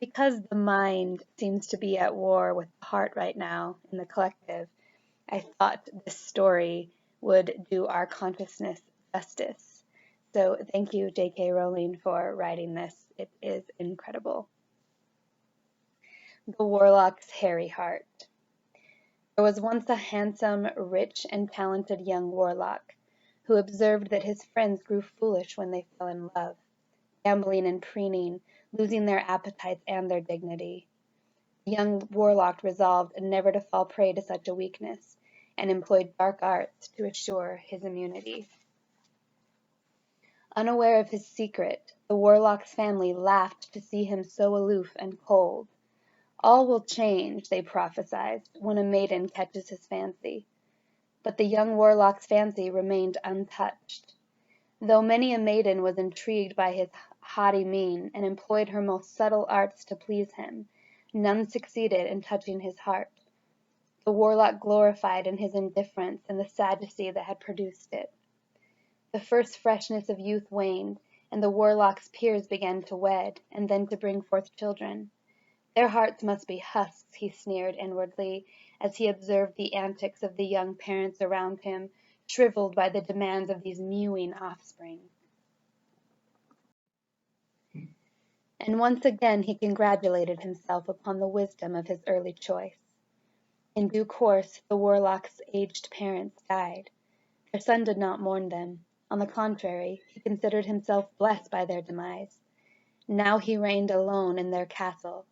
Because the mind seems to be at war with the heart right now in the collective, I thought this story would do our consciousness justice. So thank you, J.K. Rowling, for writing this. It is incredible. The Warlock's Hairy Heart. There was once a handsome, rich, and talented young warlock who observed that his friends grew foolish when they fell in love, gambling and preening, losing their appetites and their dignity. The young warlock resolved never to fall prey to such a weakness, and employed dark arts to assure his immunity. Unaware of his secret, the warlock's family laughed to see him so aloof and cold. All will change, they prophesied, when a maiden catches his fancy. But the young warlock's fancy remained untouched. Though many a maiden was intrigued by his haughty mien, and employed her most subtle arts to please him, none succeeded in touching his heart. The warlock gloried in his indifference and the sadness that had produced it. The first freshness of youth waned, and the warlock's peers began to wed, and then to bring forth children. Their hearts must be husks, he sneered inwardly, as he observed the antics of the young parents around him, shriveled by the demands of these mewing offspring. And once again he congratulated himself upon the wisdom of his early choice. In due course, the warlock's aged parents died. Their son did not mourn them. On the contrary, he considered himself blessed by their demise. Now he reigned alone in their castle.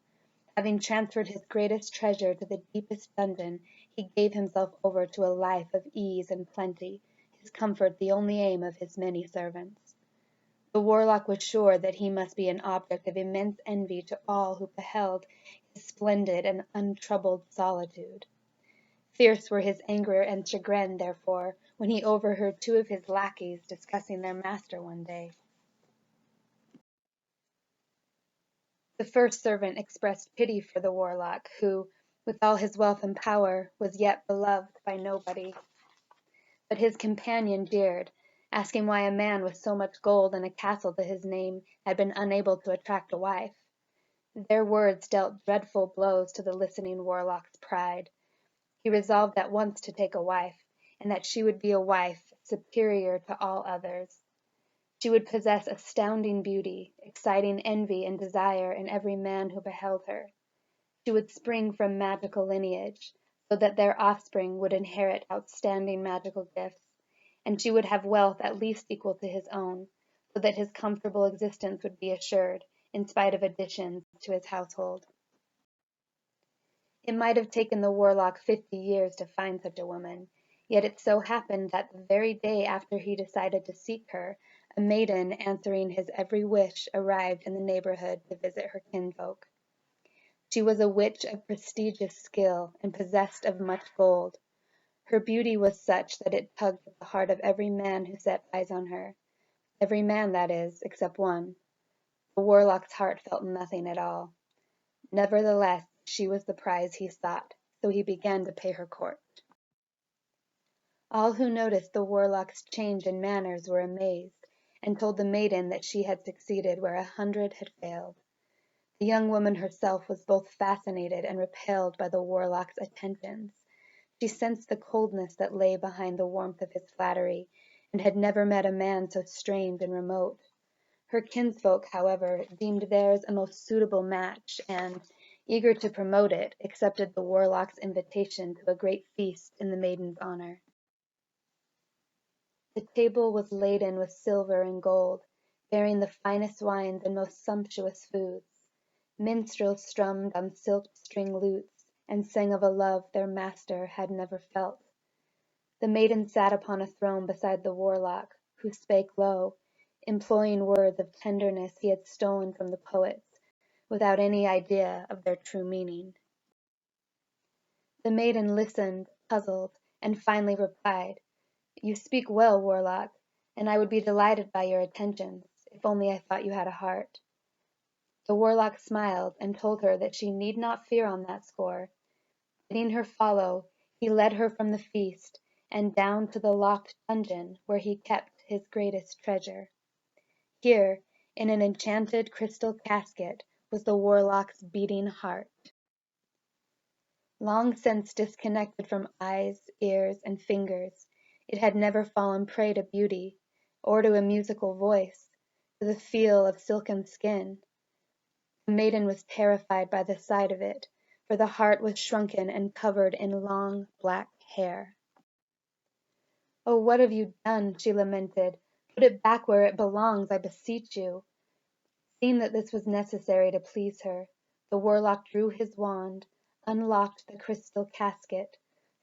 Having transferred his greatest treasure to the deepest dungeon, he gave himself over to a life of ease and plenty, his comfort the only aim of his many servants. The warlock was sure that he must be an object of immense envy to all who beheld his splendid and untroubled solitude. Fierce were his anger and chagrin, therefore, when he overheard two of his lackeys discussing their master one day. The first servant expressed pity for the warlock, who, with all his wealth and power, was yet beloved by nobody. But his companion jeered, asking why a man with so much gold and a castle to his name had been unable to attract a wife. Their words dealt dreadful blows to the listening warlock's pride. He resolved at once to take a wife, and that she would be a wife superior to all others. She would possess astounding beauty, exciting envy and desire in every man who beheld her. She would spring from magical lineage, so that their offspring would inherit outstanding magical gifts, and she would have wealth at least equal to his own, so that his comfortable existence would be assured, in spite of additions to his household. It might have taken the warlock 50 years to find such a woman, yet it so happened that the very day after he decided to seek her, a maiden answering his every wish arrived in the neighborhood to visit her kinsfolk. She was a witch of prestigious skill and possessed of much gold. Her beauty was such that it tugged at the heart of every man who set eyes on her. Every man, that is, except one. The warlock's heart felt nothing at all. Nevertheless, she was the prize he sought, so he began to pay her court. All who noticed the warlock's change in manners were amazed, and told the maiden that she had succeeded where 100 had failed. The young woman herself was both fascinated and repelled by the warlock's attentions. She sensed the coldness that lay behind the warmth of his flattery, and had never met a man so strange and remote. Her kinsfolk, however, deemed theirs a most suitable match, and, eager to promote it, accepted the warlock's invitation to a great feast in the maiden's honor. The table was laden with silver and gold, bearing the finest wines and most sumptuous foods. Minstrels strummed on silk-string lutes, and sang of a love their master had never felt. The maiden sat upon a throne beside the warlock, who spake low, employing words of tenderness he had stolen from the poets, without any idea of their true meaning. The maiden listened, puzzled, and finally replied, "You speak well, warlock, and I would be delighted by your attentions, if only I thought you had a heart." The warlock smiled, and told her that she need not fear on that score. Bidding her follow, he led her from the feast, and down to the locked dungeon where he kept his greatest treasure. Here, in an enchanted crystal casket, was the Warlock's beating heart. Long since disconnected from eyes, ears, and fingers, it had never fallen prey to beauty, or to a musical voice, to the feel of silken skin. The maiden was terrified by the sight of it, for the heart was shrunken and covered in long, black hair. "Oh, what have you done?" she lamented. "Put it back where it belongs, I beseech you." Seeing that this was necessary to please her, the Warlock drew his wand, unlocked the crystal casket,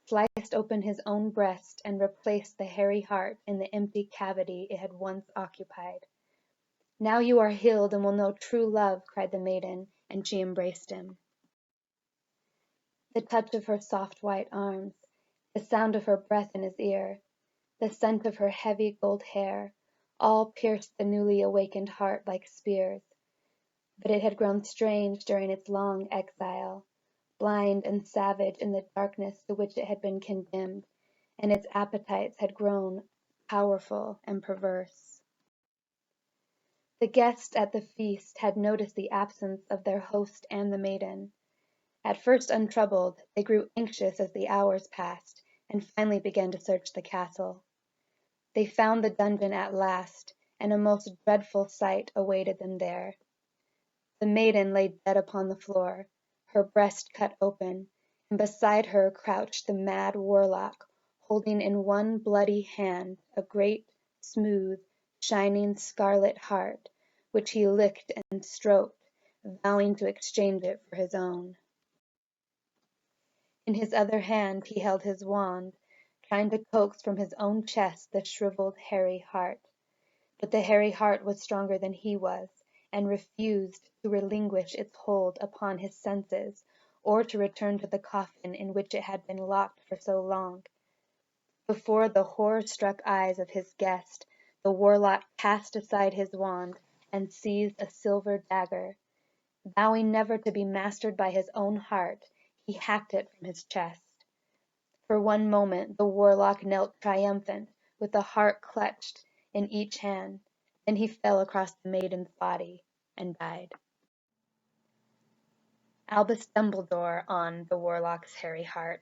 sliced open his own breast, and replaced the hairy heart in the empty cavity it had once occupied. "Now you are healed and will know true love," cried the maiden, and she embraced him. The touch of her soft white arms, the sound of her breath in his ear, the scent of her heavy gold hair, all pierced the newly awakened heart like spears. But it had grown strange during its long exile, blind and savage in the darkness to which it had been condemned, and its appetites had grown powerful and perverse. The guests at the feast had noticed the absence of their host and the maiden. At first untroubled, they grew anxious as the hours passed, and finally began to search the castle. They found the dungeon at last, and a most dreadful sight awaited them there. The maiden lay dead upon the floor, her breast cut open, and beside her crouched the mad Warlock, holding in one bloody hand a great, smooth, shining scarlet heart, which he licked and stroked, vowing to exchange it for his own. In his other hand he held his wand, trying to coax from his own chest the shriveled, hairy heart. But the hairy heart was stronger than he was, and refused to relinquish its hold upon his senses, or to return to the coffin in which it had been locked for so long. Before the horror-struck eyes of his guest, the Warlock cast aside his wand and seized a silver dagger. Vowing never to be mastered by his own heart, he hacked it from his chest. For one moment the Warlock knelt triumphant, with the heart clutched in each hand, then he fell across the maiden's body and died. Albus Dumbledore on the Warlock's Hairy Heart.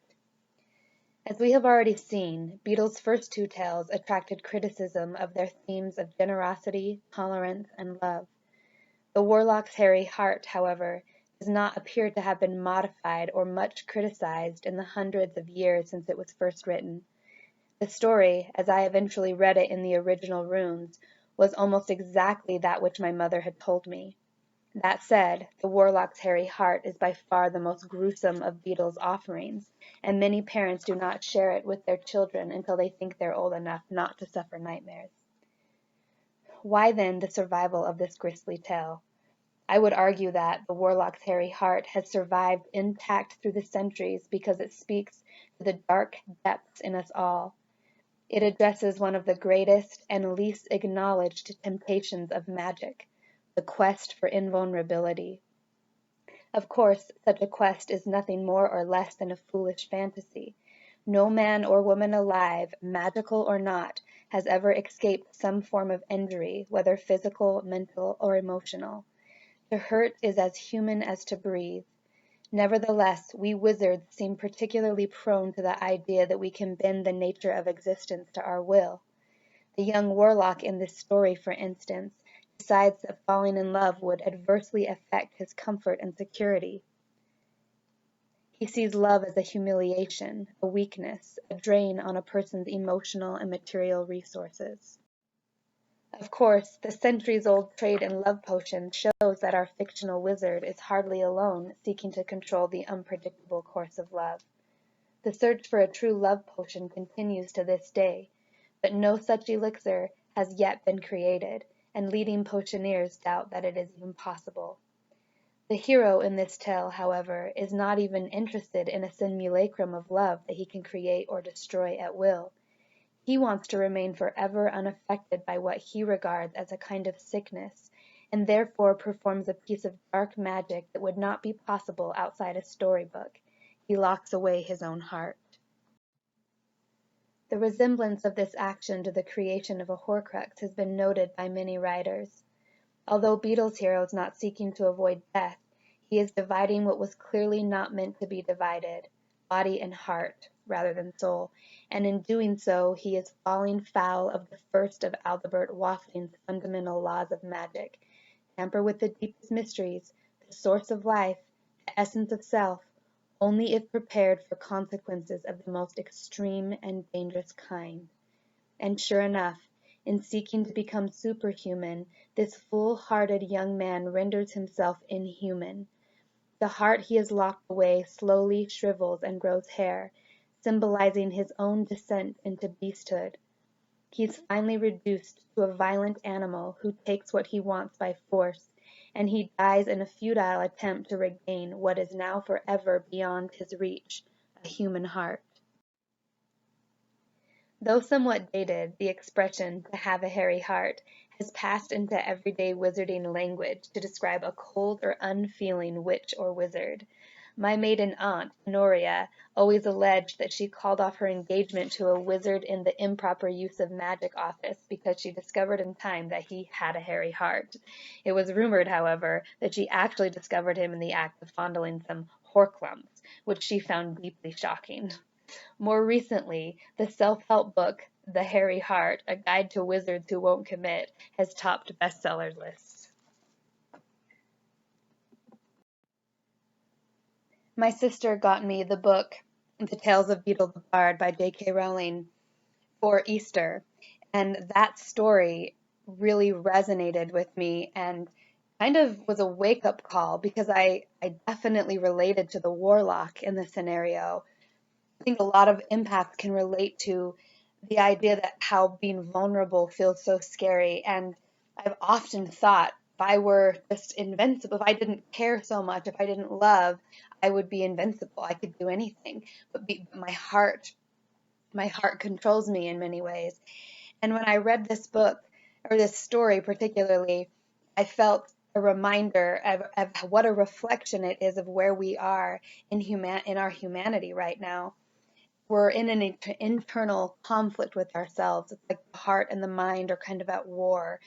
As we have already seen, Beetle's first two tales attracted criticism of their themes of generosity, tolerance, and love. The Warlock's Hairy Heart, however, does not appear to have been modified or much criticized in the hundreds of years since it was first written. The story, as I eventually read it in the original runes, was almost exactly that which my mother had told me. That said, the Warlock's Hairy Heart is by far the most gruesome of Beetle's offerings, and many parents do not share it with their children until they think they're old enough not to suffer nightmares. Why then the survival of this grisly tale? I would argue that the Warlock's Hairy Heart has survived intact through the centuries because it speaks to the dark depths in us all. It addresses one of the greatest and least acknowledged temptations of magic, the quest for invulnerability. Of course, such a quest is nothing more or less than a foolish fantasy. No man or woman alive, magical or not, has ever escaped some form of injury, whether physical, mental, or emotional. To hurt is as human as to breathe. Nevertheless, we wizards seem particularly prone to the idea that we can bend the nature of existence to our will. The young Warlock in this story, for instance, decides that falling in love would adversely affect his comfort and security. He sees love as a humiliation, a weakness, a drain on a person's emotional and material resources. Of course, the centuries-old trade in love potions shows that our fictional wizard is hardly alone seeking to control the unpredictable course of love. The search for a true love potion continues to this day, but no such elixir has yet been created, and leading potioneers doubt that it is even possible. The hero in this tale, however, is not even interested in a simulacrum of love that he can create or destroy at will. He wants to remain forever unaffected by what he regards as a kind of sickness, and therefore performs a piece of dark magic that would not be possible outside a storybook. He locks away his own heart. The resemblance of this action to the creation of a Horcrux has been noted by many writers. Although Beetle's hero is not seeking to avoid death, he is dividing what was clearly not meant to be divided, body and heart, rather than soul, and in doing so he is falling foul of the first of Albert Wafling's fundamental laws of magic: tamper with the deepest mysteries, the source of life, the essence of self, only if prepared for consequences of the most extreme and dangerous kind. And sure enough, in seeking to become superhuman, this full-hearted young man renders himself inhuman. The heart he has locked away slowly shrivels and grows hair, symbolizing his own descent into beasthood. He is finally reduced to a violent animal who takes what he wants by force, and he dies in a futile attempt to regain what is now forever beyond his reach, a human heart. Though somewhat dated, the expression "to have a hairy heart" has passed into everyday wizarding language to describe a cold or unfeeling witch or wizard. My maiden aunt, Honoria, always alleged that she called off her engagement to a wizard in the improper use of magic office because she discovered in time that he had a hairy heart. It was rumored, however, that she actually discovered him in the act of fondling some horklumps, which she found deeply shocking. More recently, the self-help book The Hairy Heart: A Guide to Wizards Who Won't Commit has topped bestseller lists. My sister got me the book The Tales of Beetle the Bard by J.K. Rowling for Easter, and that story really resonated with me and kind of was a wake-up call because I definitely related to the Warlock in the scenario. I think a lot of empaths can relate to the idea that how being vulnerable feels so scary. And I've often thought if I were just invincible, if I didn't care so much, if I didn't love, I would be invincible. I could do anything. But my heart controls me in many ways. And when I read this book, or this story particularly, I felt a reminder of what a reflection it is of where we are in our humanity right now. We're in an internal conflict with ourselves. It's like the heart and the mind are kind of at war.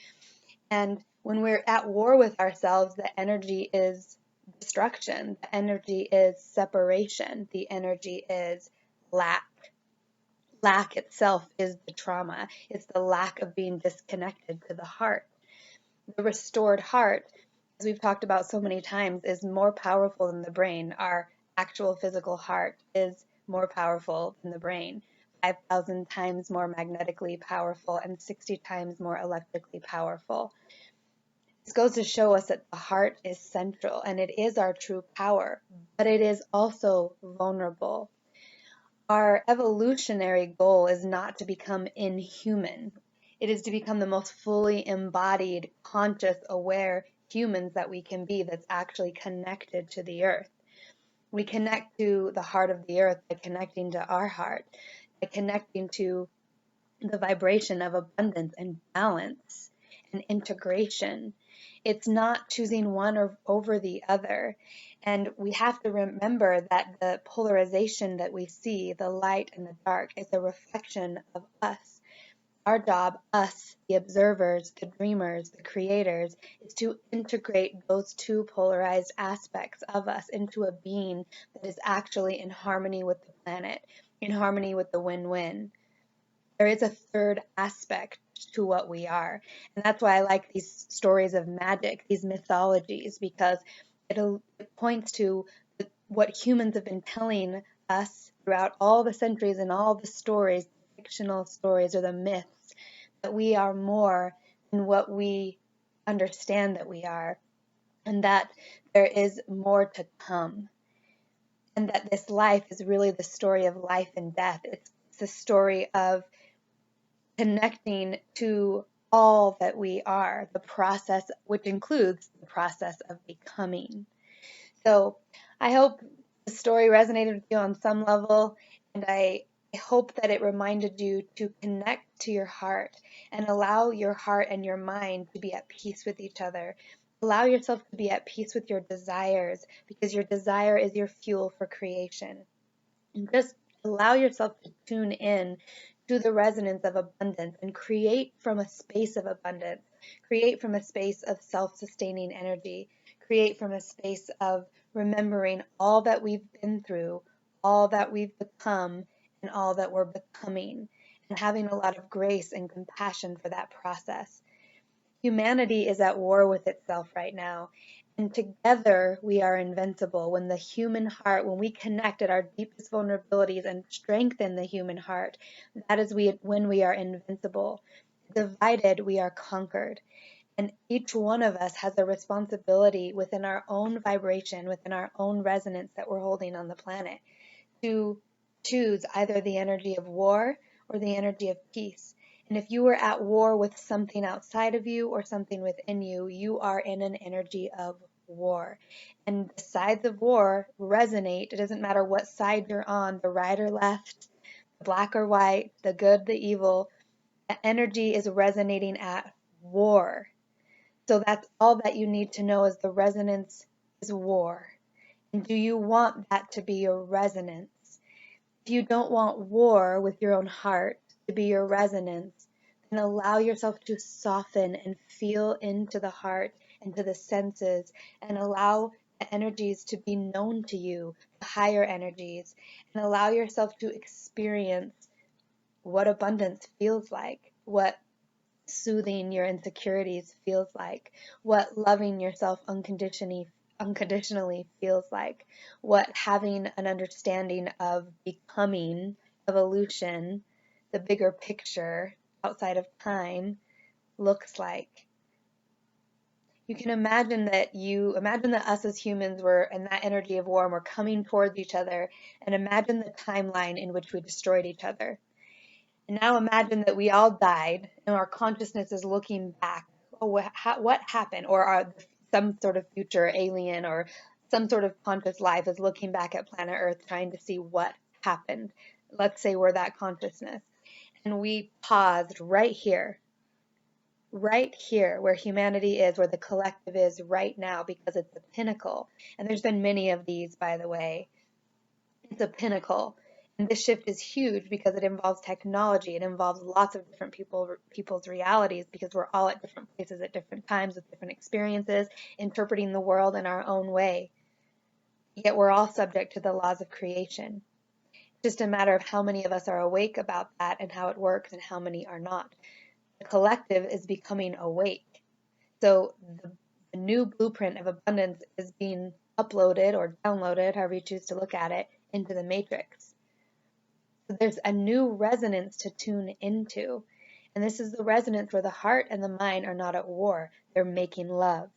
And when we're at war with ourselves, the energy is destruction. The energy is separation. The energy is lack. Lack itself is the trauma. It's the lack of being disconnected to the heart. The restored heart, as we've talked about so many times, is more powerful than the brain. Our actual physical heart is more powerful than the brain, 5,000 times more magnetically powerful and 60 times more electrically powerful. This goes to show us that the heart is central and it is our true power, but it is also vulnerable. Our evolutionary goal is not to become inhuman. It is to become the most fully embodied, conscious, aware humans that we can be that's actually connected to the earth. We connect to the heart of the earth by connecting to our heart, by connecting to the vibration of abundance and balance and integration. It's not choosing one over the other. And we have to remember that the polarization that we see, the light and the dark, is a reflection of us. Our job, us, the observers, the dreamers, the creators, is to integrate those two polarized aspects of us into a being that is actually in harmony with the planet, in harmony with the win-win. There is a third aspect to what we are. And that's why I like these stories of magic, these mythologies, because it points to what humans have been telling us throughout all the centuries and all the stories, the fictional stories or the myths, that we are more than what we understand that we are, and that there is more to come. And that this life is really the story of life and death. It's the story of connecting to all that we are, the process, which includes the process of becoming. So I hope the story resonated with you on some level, and I hope that it reminded you to connect to your heart and allow your heart and your mind to be at peace with each other. Allow yourself to be at peace with your desires, because your desire is your fuel for creation. And just allow yourself to tune in to the resonance of abundance and create from a space of abundance Create from a space of self-sustaining energy. Create from a space of remembering all that we've been through, all that we've become, and all that we're becoming, and having a lot of grace and compassion for that process. Humanity is at war with itself right now, and together we are invincible. When the human heart, when we connect at our deepest vulnerabilities and strengthen the human heart, that is when we are invincible. Divided, we are conquered. And each one of us has a responsibility within our own vibration, within our own resonance that we're holding on the planet, to choose either the energy of war or the energy of peace. And if you are at war with something outside of you or something within you, you are in an energy of war. And the sides of war resonate. It doesn't matter what side you're on, the right or left, the black or white, the good, the evil. The energy is resonating at war. So that's all that you need to know, is the resonance is war. And do you want that to be your resonance? If you don't want war with your own heart to be your resonance, then allow yourself to soften and feel into the heart and to the senses, and allow the energies to be known to you, the higher energies, and allow yourself to experience what abundance feels like, what soothing your insecurities feels like, what loving yourself unconditionally feels like, what having an understanding of becoming, evolution, the bigger picture outside of time looks like. You can imagine that us as humans were in that energy of war and we're coming towards each other, and imagine the timeline in which we destroyed each other. And now imagine that we all died and our consciousness is looking back. Oh, what happened? Or some sort of future alien or some sort of conscious life is looking back at planet Earth trying to see what happened. Let's say we're that consciousness. And we paused right here where humanity is, where the collective is right now, because it's a pinnacle. And there's been many of these, by the way. It's a pinnacle. And this shift is huge because it involves technology. It involves lots of different people's realities, because we're all at different places at different times with different experiences, interpreting the world in our own way. Yet we're all subject to the laws of creation. It's just a matter of how many of us are awake about that and how it works, and how many are not. The collective is becoming awake. So the new blueprint of abundance is being uploaded or downloaded, however you choose to look at it, into the matrix. So there's a new resonance to tune into. And this is the resonance where the heart and the mind are not at war. They're making love.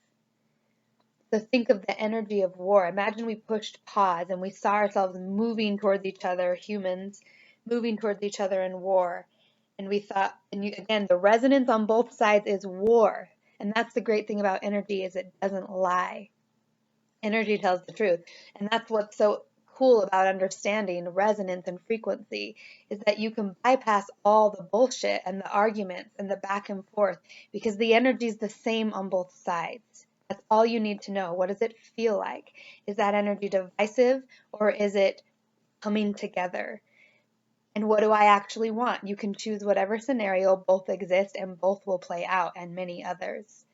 So think of the energy of war. Imagine we pushed pause and we saw ourselves moving towards each other, humans, moving towards each other in war. And we thought, again, the resonance on both sides is war. And that's the great thing about energy, is it doesn't lie. Energy tells the truth. And that's what's so cool about understanding resonance and frequency, is that you can bypass all the bullshit and the arguments and the back and forth, because the energy is the same on both sides. That's all you need to know. What does it feel like? Is that energy divisive, or is it coming together? And what do I actually want? You can choose whatever scenario. Both exist and both will play out, and many others.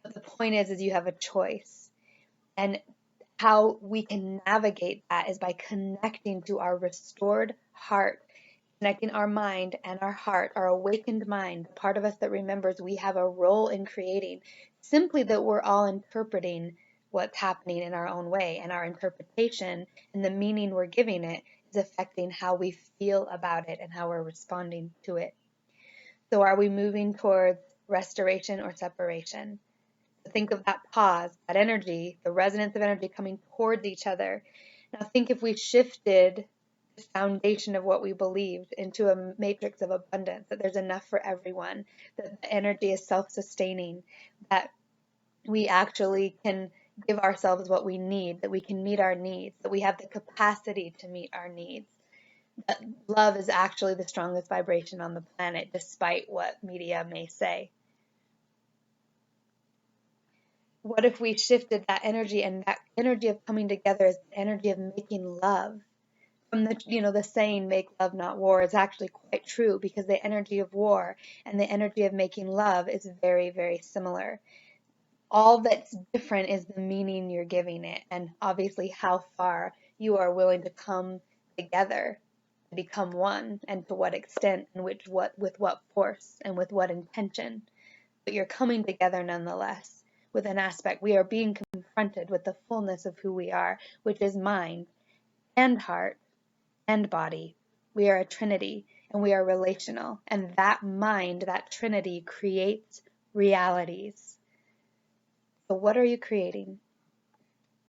But the point is you have a choice. And how we can navigate that is by connecting to our restored heart, connecting our mind and our heart, our awakened mind, the part of us that remembers we have a role in creating, simply that we're all interpreting what's happening in our own way, and our interpretation and the meaning we're giving it is affecting how we feel about it and how we're responding to it. So are we moving towards restoration or separation? Think of that pause, that energy, the resonance of energy coming towards each other. Now think if we shifted the foundation of what we believed into a matrix of abundance, that there's enough for everyone, that the energy is self-sustaining, that we actually can give ourselves what we need, that we can meet our needs, that we have the capacity to meet our needs. That love is actually the strongest vibration on the planet, despite what media may say. What if we shifted that energy, and that energy of coming together is the energy of making love? from the saying, make love, not war, is actually quite true, because the energy of war and the energy of making love is very, very similar. All that's different is the meaning you're giving it, and obviously how far you are willing to come together to become one, and to what extent, and with what force, and with what intention. But you're coming together nonetheless, with an aspect. We are being confronted with the fullness of who we are, which is mind and heart and body. We are a trinity, and we are relational, and that mind, that trinity, creates realities. So what are you creating?